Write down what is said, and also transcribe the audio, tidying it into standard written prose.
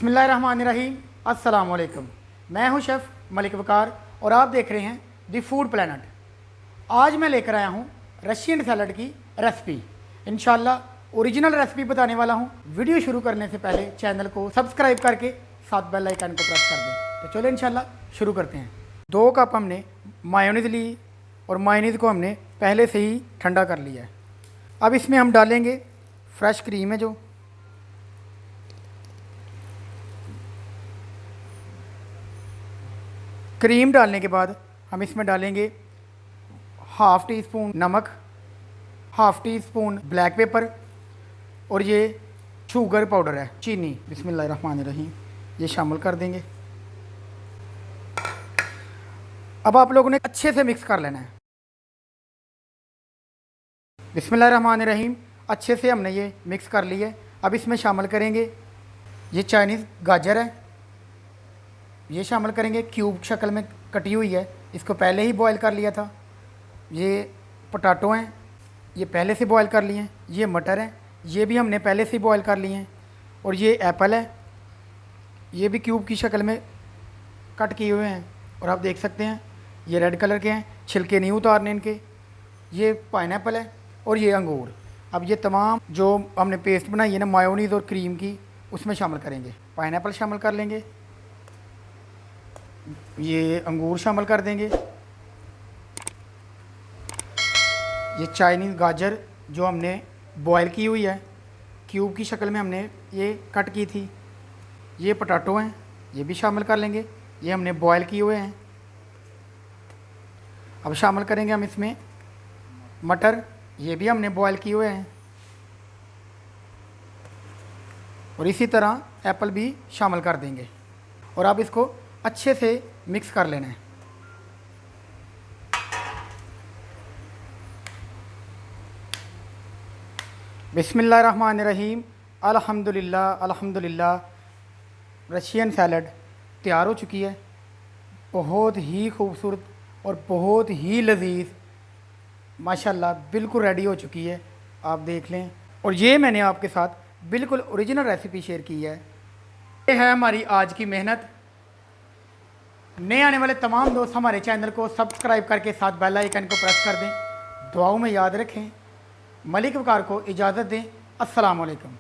बिस्मिल्लाहिर्रहमानिर्रहीम। अस्सलाम वालेकुम। मैं हूं शेफ़ मलिक वकार और आप देख रहे हैं दी फूड प्लैनेट। आज मैं लेकर आया हूं रशियन सैलड की रेसिपी। इंशाल्लाह ओरिजिनल रेसिपी बताने वाला हूं। वीडियो शुरू करने से पहले चैनल को सब्सक्राइब करके साथ बेल आइकन को प्रेस कर दें। तो चलो इंशाल्लाह शुरू करते हैं। 2 कप हमने मायोनीज़ ली और मायोनीज़ को हमने पहले से ही ठंडा कर लिया है। अब इसमें हम डालेंगे फ्रेश क्रीम है जो क्रीम डालने के बाद हम इसमें डालेंगे हाफ़ टी स्पून नमक, half tea spoon black pepper और ये शुगर पाउडर है, चीनी। बिस्मिल्लाहिर्रहमानिर्रहीम, ये शामिल कर देंगे। अब आप लोगों ने अच्छे से मिक्स कर लेना है। बिस्मिल्लाहिर्रहमानिर्रहीम, अच्छे से हमने ये मिक्स कर लिया है। अब इसमें शामिल करेंगे ये चाइनीज़ गाजर है, ये शामिल करेंगे, क्यूब शक्ल में कटी हुई है, इसको पहले ही बॉयल कर लिया था। ये पोटैटो हैं, ये पहले से बॉयल कर लिए हैं। ये मटर हैं, ये भी हमने पहले से बॉयल कर लिए हैं। और ये एप्पल है, ये भी क्यूब की शक्ल में कट किए हुए हैं और आप देख सकते हैं ये रेड कलर के हैं, छिलके नहीं उतारने इनके। ये पाइनएप्पल है और ये अंगूर। अब ये तमाम जो हमने पेस्ट बनाई है ना मायोनीज़ और क्रीम की, उसमें शामिल करेंगे। पाइनएप्पल शामिल कर लेंगे, ये अंगूर शामिल कर देंगे, ये चाइनीज़ गाजर जो हमने बॉयल की हुई है, क्यूब की शक्ल में हमने ये कट की थी। ये पोटैटो हैं, ये भी शामिल कर लेंगे, ये हमने बॉयल किए हुए हैं। अब शामिल करेंगे हम इसमें मटर, ये भी हमने बॉयल किए हुए हैं। और इसी तरह एप्पल भी शामिल कर देंगे और अब इसको अच्छे से मिक्स कर लेना है। बिस्मिल्लाहिर्रहमानिर्रहीम, अल्हम्दुलिल्लाह अल्हम्दुलिल्लाह। रशियन सैलड तैयार हो चुकी है। बहुत ही खूबसूरत और बहुत ही लजीज, माशाल्लाह बिल्कुल रेडी हो चुकी है। आप देख लें। और ये मैंने आपके साथ बिल्कुल ओरिजिनल रेसिपी शेयर की है। ये है हमारी आज की मेहनत। नए आने वाले तमाम दोस्त हमारे चैनल को सब्सक्राइब करके साथ बेल आइकन को प्रेस कर दें। दुआओं में याद रखें। मलिक वकार को इजाज़त दें। अस्सलाम वालेकुम।